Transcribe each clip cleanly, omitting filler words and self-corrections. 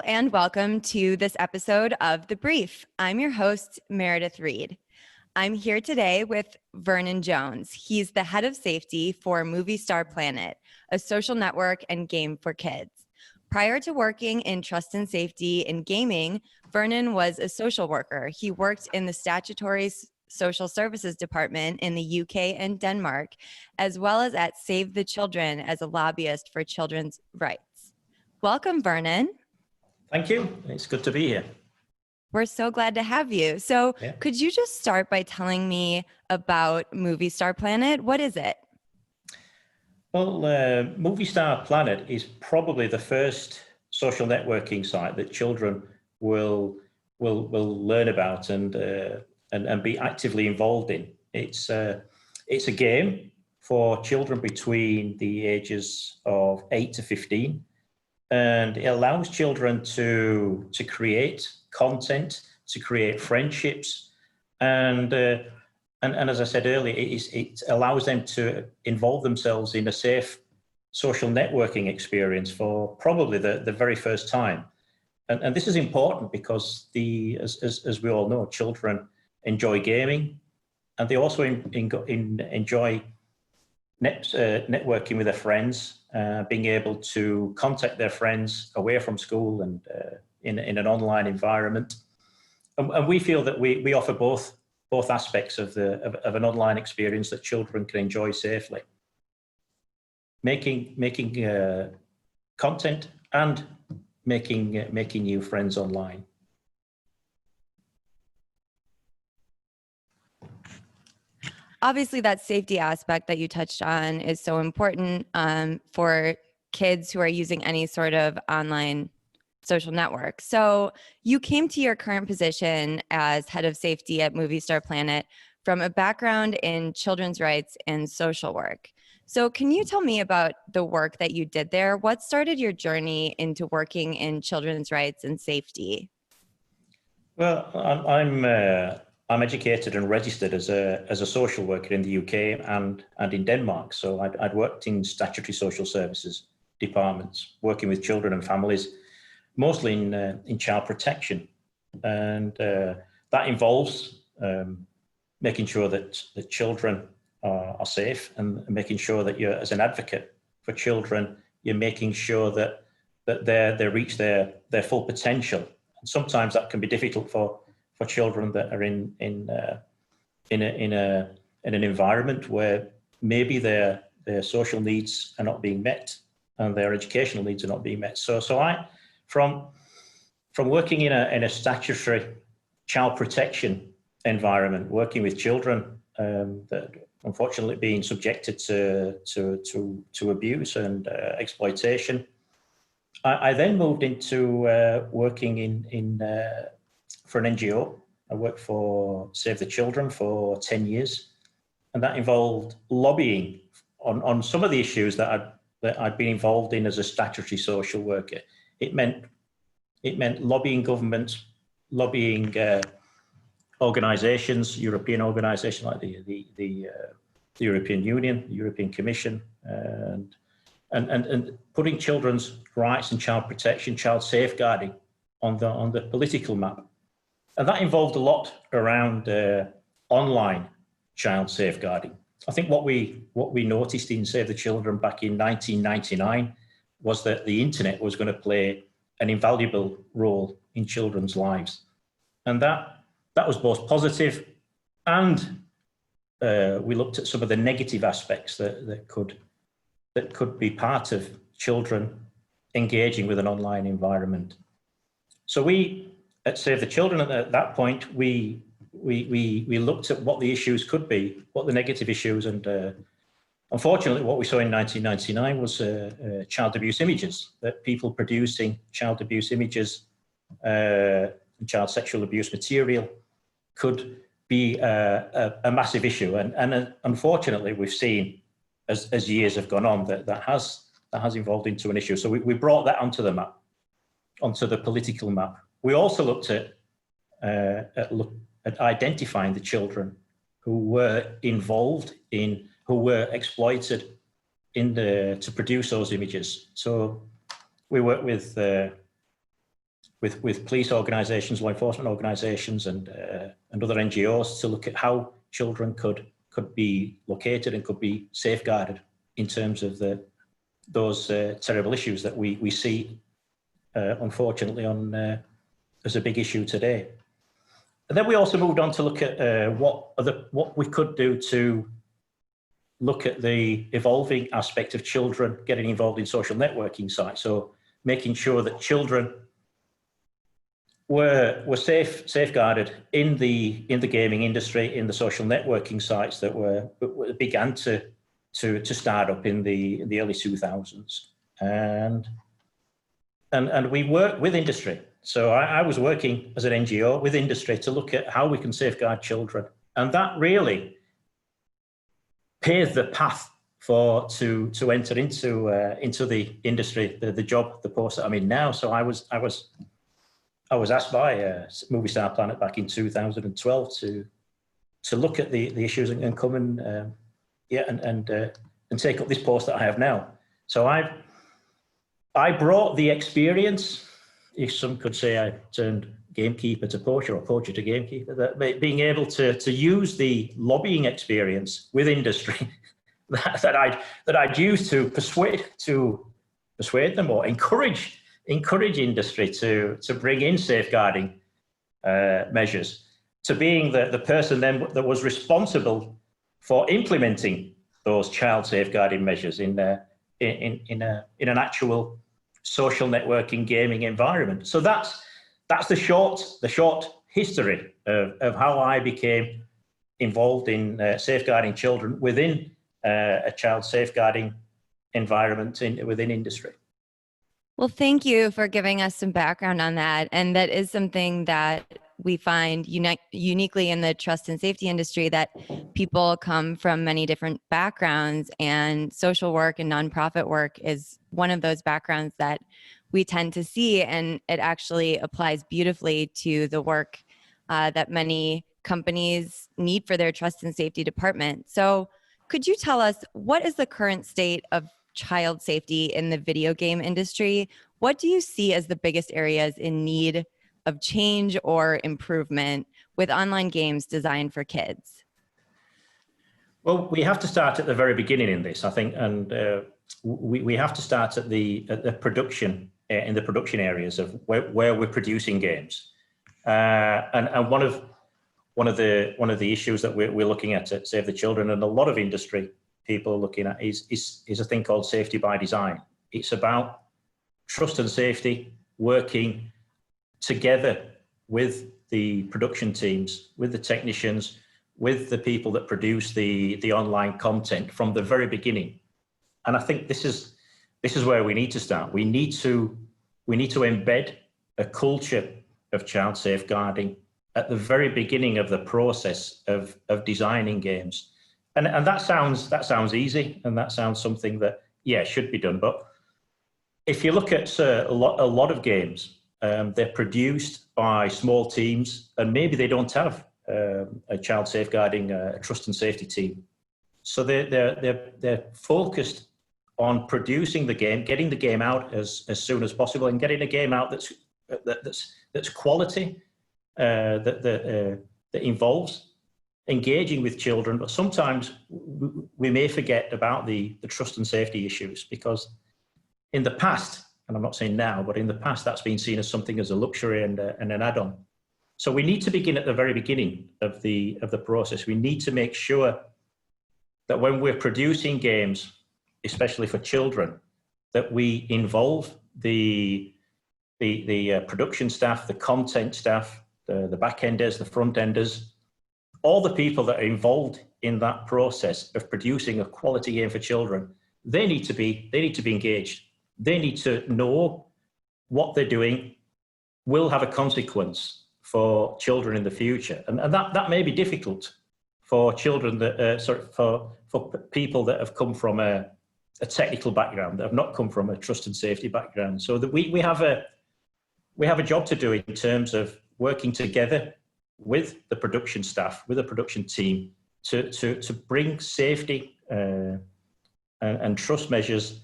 and welcome to this episode of The Brief. I'm your host, Meredith Reed. I'm here today with Vernon Jones. He's the head of safety for MovieStarPlanet, a social network and game for kids. Prior to working in trust and safety in gaming, Vernon was a social worker. He worked in the Statutory Social Services Department in the UK and Denmark, as well as at Save the Children as a lobbyist for children's rights. Welcome, Vernon. Thank you. It's good to be here. We're so glad to have you. So Could you just start by telling me about MovieStarPlanet? What is it? Well, MovieStarPlanet is probably the first social networking site that children will learn about and be actively involved in. It's a game for children between the ages of 8 to 15. And it allows children to create content, to create friendships, and as I said earlier, it allows them to involve themselves in a safe social networking experience for probably the very first time. And this is important because as we all know, children enjoy gaming, and they also enjoy networking with their friends, being able to contact their friends away from school and in an online environment. And we feel that we offer both aspects of an online experience that children can enjoy safely. Making content and making new friends online. Obviously, that safety aspect that you touched on is so important for kids who are using any sort of online social network. So you came to your current position as head of safety at MovieStarPlanet from a background in children's rights and social work. So can you tell me about the work that you did there? What started your journey into working in children's rights and safety? Well, I'm educated and registered as a social worker in the UK and in Denmark. So I'd worked in Statutory Social Services Departments, working with children and families, mostly in child protection, and that involves making sure that children are safe, and making sure that you're, as an advocate for children, you're making sure that they reach their full potential. And sometimes that can be difficult for children that are in an environment where maybe their social needs are not being met and their educational needs are not being met. So I, from working in a statutory child protection environment, working with children that unfortunately being subjected to abuse and exploitation, I then moved into working for an NGO. I worked for Save the Children for 10 years, and that involved lobbying on some of the issues that I'd been involved in as a statutory social worker. It meant lobbying governments, lobbying organisations, European organisations like the European Union, the European Commission, and putting children's rights and child protection, child safeguarding on the political map. And that involved a lot around online child safeguarding. I think what we noticed in Save the Children back in 1999 was that the internet was going to play an invaluable role in children's lives. And that was both positive, and we looked at some of the negative aspects that could be part of children engaging with an online environment. So we at Save the Children at that point, we looked at what the issues could be, what the negative issues, and unfortunately what we saw in 1999 was child abuse images, that people producing child abuse images and child sexual abuse material could be a massive issue. And unfortunately we've seen as years have gone on that has evolved into an issue. So we brought that onto the map, onto the political map. We also looked at identifying the children who were involved in, who were exploited to produce those images. So we worked with with police organisations, law enforcement organisations, and other NGOs to look at how children could be located and could be safeguarded in terms of those terrible issues that we see, unfortunately, as a big issue today. And then we also moved on to look at what we could do to look at the evolving aspect of children getting involved in social networking sites. So making sure that children were safeguarded in the gaming industry, in the social networking sites that began to start up in the early 2000s, and we work with industry. So I was working as an NGO with industry to look at how we can safeguard children, and that really paved the path to enter into the industry, the post that I'm in now. So I was asked by MovieStarPlanet back in 2012 to look at the issues and come and take up this post that I have now. So I brought the experience. If some could say I turned gamekeeper to poacher or poacher to gamekeeper, that being able to use the lobbying experience with industry that I'd used to persuade them or encourage industry to bring in safeguarding measures, to being the person then that was responsible for implementing those child safeguarding measures in an actual social networking gaming environment. So that's the short history of how I became involved in safeguarding children within a child safeguarding environment within industry. Well, thank you for giving us some background on that. And that is something that we find uniquely in the trust and safety industry, that people come from many different backgrounds, and social work and nonprofit work is one of those backgrounds that we tend to see, and it actually applies beautifully to the work that many companies need for their trust and safety department. So could you tell us, what is the current state of child safety in the video game industry? What do you see as the biggest areas in need of change or improvement with online games designed for kids? Well, we have to start at the very beginning in this, I think, and we have to start at the production, in the production areas of where we're producing games, and one of the issues that we're looking at Save the Children, and a lot of industry people are looking at, is a thing called safety by design. It's about trust and safety, working together with the production teams, with the technicians, with the people that produce the online content from the very beginning. And I think this is where we need to start. We need to embed a culture of child safeguarding at the very beginning of the process of designing games. And that sounds easy, and that sounds something that, yeah, should be done. But if you look at a lot of games, they're produced by small teams, and maybe they don't have a child safeguarding, a trust and safety team. So they're focused on producing the game, getting the game out as soon as possible, and getting a game out that's quality, that involves engaging with children. But sometimes we may forget about the trust and safety issues, because in the past, and I'm not saying now, but in the past, that's been seen as something as a luxury and an add-on. So we need to begin at the very beginning of the process. We need to make sure that when we're producing games, especially for children, that we involve the production staff, the content staff, the back-enders, the front-enders, all the people that are involved in that process of producing a quality game for children. They need to be engaged. They need to know what they're doing will have a consequence for children in the future, and that may be difficult for children that for people that have come from a technical background, that have not come from a trust and safety background. So that we have a job to do in terms of working together with the production staff, with the production team, to bring safety and trust measures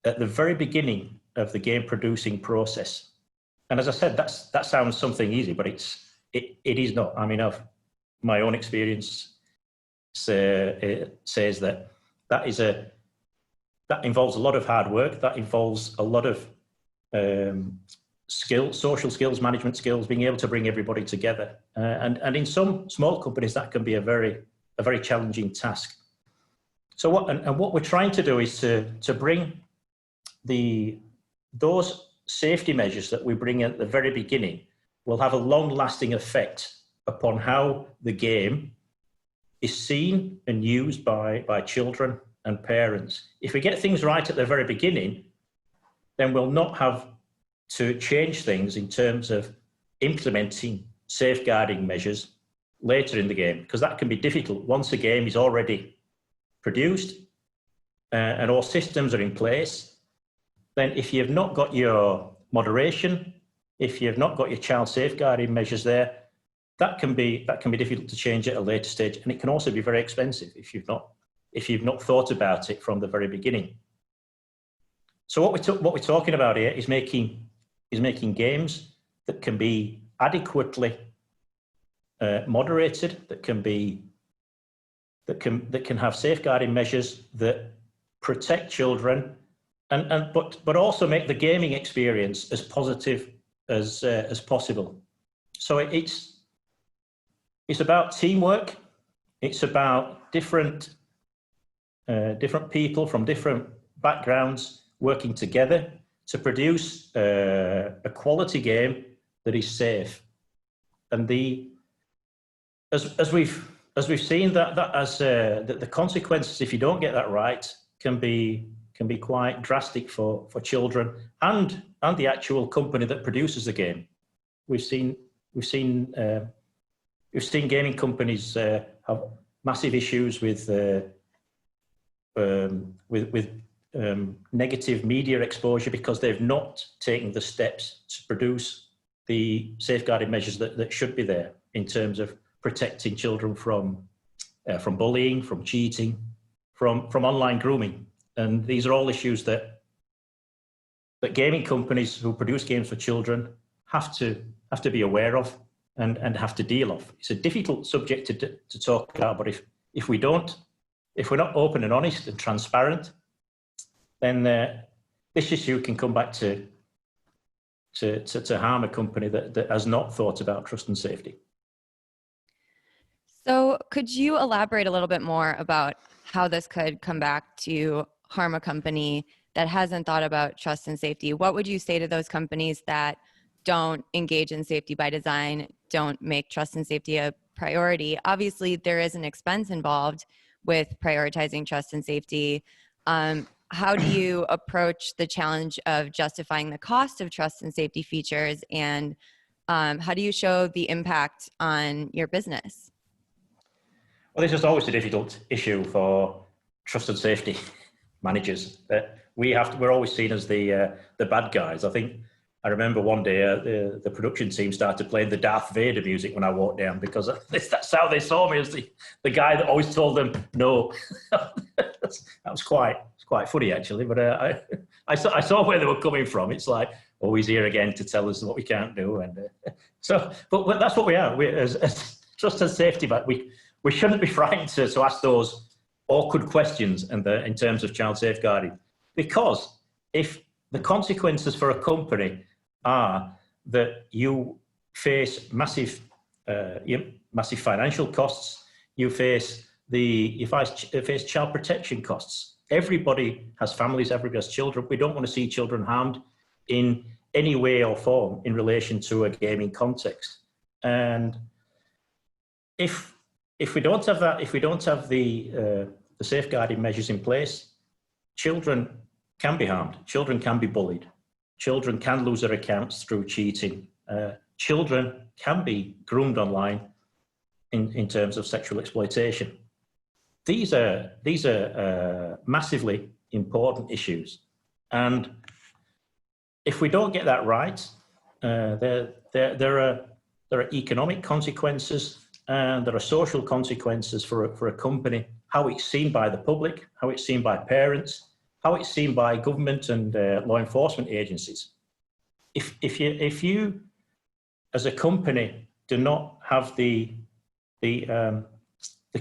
at the very beginning of the game producing process. And as I said, that sounds something easy, but it is not. I mean, my own experience says that that involves a lot of hard work. That involves a lot of skills, social skills, management skills, being able to bring everybody together. And in some small companies, that can be a very challenging task. So what we're trying to do is to bring those safety measures that we bring at the very beginning will have a long-lasting effect upon how the game is seen and used by children and parents. If we get things right at the very beginning, then we'll not have to change things in terms of implementing safeguarding measures later in the game, because that can be difficult once a game is already produced and all systems are in place. Then if you've not got your moderation, if you've not got your child safeguarding measures there, that can be difficult to change at a later stage, and it can also be very expensive if you've not thought about it from the very beginning. So what we're talking about here is making games that can be adequately moderated, that can have safeguarding measures that protect children, but also make the gaming experience as positive as possible. So it's about teamwork. It's about different people from different backgrounds working together to produce a quality game that is safe. And as we've seen the consequences if you don't get that right can be quite drastic for children and the actual company that produces the game. We've seen gaming companies have massive issues with negative media exposure because they've not taken the steps to produce the safeguarding measures that should be there in terms of protecting children from bullying, from cheating, from online grooming. And these are all issues that gaming companies who produce games for children have to be aware of and have to deal with. It's a difficult subject to talk about, but if we're not open and honest and transparent, then this issue can come back to harm a company that has not thought about trust and safety. So could you elaborate a little bit more about how this could come back to harm a company that hasn't thought about trust and safety? What would you say to those companies that don't engage in safety by design, don't make trust and safety a priority? Obviously, there is an expense involved with prioritizing trust and safety. How do you approach the challenge of justifying the cost of trust and safety features, and how do you show the impact on your business? Well, this is always a difficult issue for trust and safety managers. We're always seen as the bad guys. I remember one day the production team started playing the Darth Vader music when I walked down because that's how they saw me, as the guy that always told them no. That was quite funny actually, but I saw where they were coming from. It's like, oh, he's here again to tell us what we can't do, and but that's what we are. We as trust and safety, but we shouldn't be frightened to ask those awkward questions in terms of child safeguarding, because if the consequences for a company are that you face massive financial costs, you face child protection costs. Everybody has families, everybody has children. We don't want to see children harmed in any way or form in relation to a gaming context. And if we don't have that, if we don't have the safeguarding measures in place, children can be harmed. Children can be bullied. Children can lose their accounts through cheating. Children can be groomed online in terms of sexual exploitation. These are massively important issues, and if we don't get that right, there are economic consequences and there are social consequences for a company. How it's seen by the public, how it's seen by parents, how it's seen by government and law enforcement agencies. if you as a company do not have the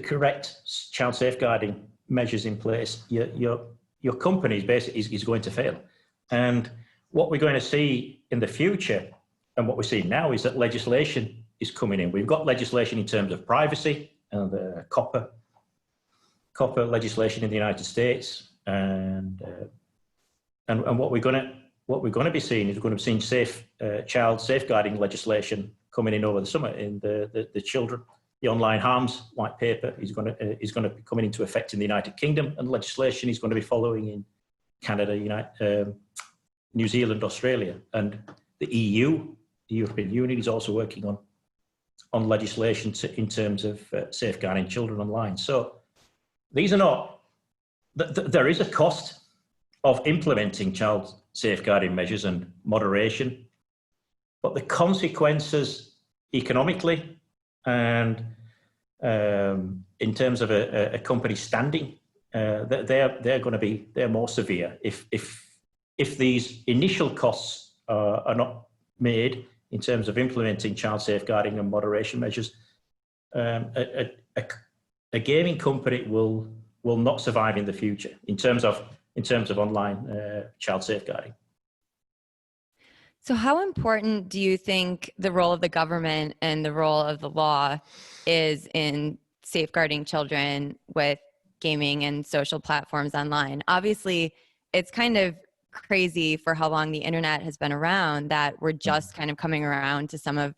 correct child safeguarding measures in place, your company is going to fail. And what we're going to see in the future, and what we're seeing now, is that legislation is coming in. We've got legislation in terms of privacy and the copper legislation in the United States, and what we're going to be seeing is we're going to be seeing child safeguarding legislation coming in over the summer in the children. The online harms white paper is going to be coming into effect in the United Kingdom, and legislation is going to be following in Canada, New Zealand, Australia, and the EU. The European Union is also working on legislation in terms of safeguarding children online. So these are not. There is a cost of implementing child safeguarding measures and moderation, but the consequences economically and in terms of a company's standing, they're more severe if these initial costs are not made in terms of implementing child safeguarding and moderation measures. A gaming company will not survive in the future in terms of online child safeguarding. So how important do you think the role of the government and the role of the law is in safeguarding children with gaming and social platforms online? Obviously, it's kind of crazy for how long the internet has been around that we're just kind of coming around to some of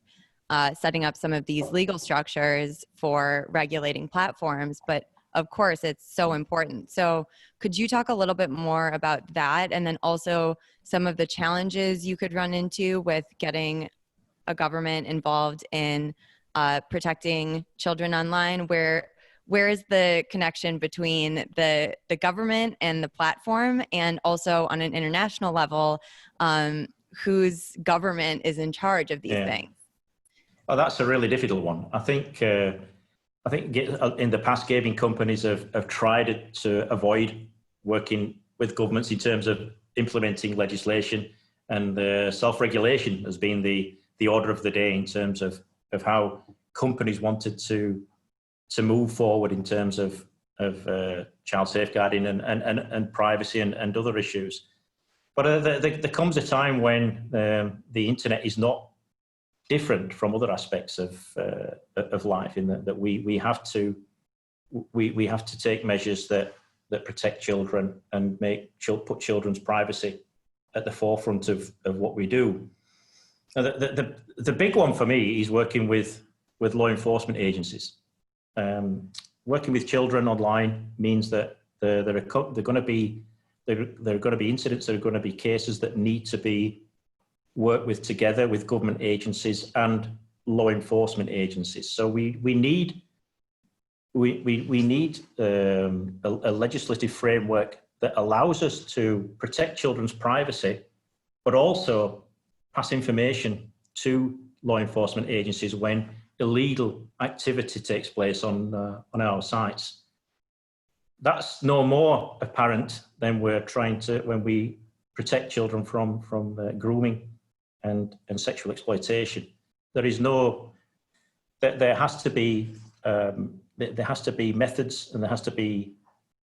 setting up some of these legal structures for regulating platforms. But of course, it's so important. So could you talk a little bit more about that, and then also some of the challenges you could run into with getting a government involved in protecting children online? Where is the connection between the government and the platform, and also on an international level, whose government is in charge of these things? Well, that's a really difficult one. I think in the past, gaming companies have tried to avoid working with governments in terms of implementing legislation, and self-regulation has been the order of the day in terms of how companies wanted to move forward in terms of child safeguarding and privacy and other issues. But there comes a time when the internet is not different from other aspects of life, in that we have to take measures that protect children and put children's privacy at the forefront of what we do. Now, the big one for me is working with law enforcement agencies. Working with children online means that there are going to be incidents, there are going to be cases that need to be worked with together with government agencies and law enforcement agencies. So we need a legislative framework that allows us to protect children's privacy, but also pass information to law enforcement agencies when illegal activity takes place on our sites. That's no more apparent than when we protect children from grooming and sexual exploitation. There has to be methods, and there has to be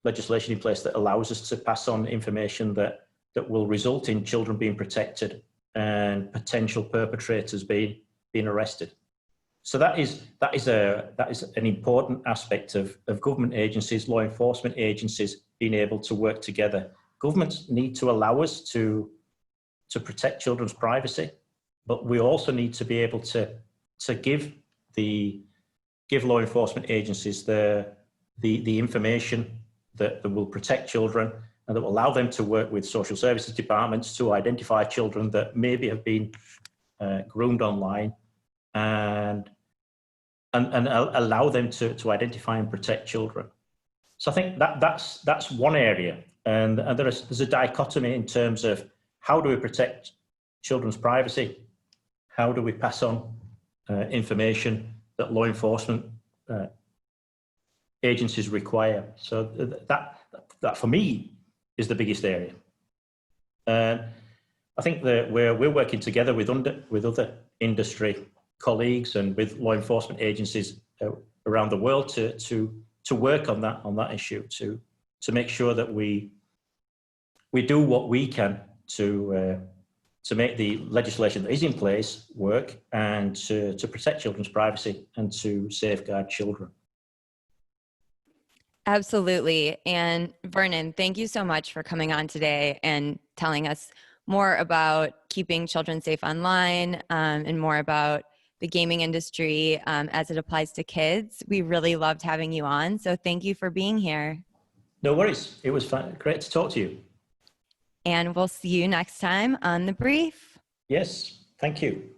legislation in place that allows us to pass on information that will result in children being protected and potential perpetrators being arrested. So that is an important aspect of government agencies, law enforcement agencies being able to work together. Governments need to allow us to protect children's privacy, but we also need to be able to give law enforcement agencies the information that will protect children and that will allow them to work with social services departments to identify children that maybe have been groomed online, and allow them to identify and protect children. So I think that's one area, and there's a dichotomy in terms of how do we protect children's privacy, how do we pass on information that law enforcement agencies require. So that for me is the biggest area. I think that we're working together with other industry colleagues and with law enforcement agencies around the world to work on that issue, to make sure that we do what we can to make the legislation that is in place work, and to protect children's privacy and to safeguard children. Absolutely. And Vernon, thank you so much for coming on today and telling us more about keeping children safe online, and more about the gaming industry as it applies to kids. We really loved having you on. So thank you for being here. No worries. It was fun. Great to talk to you. And we'll see you next time on The Brief. Yes. Thank you.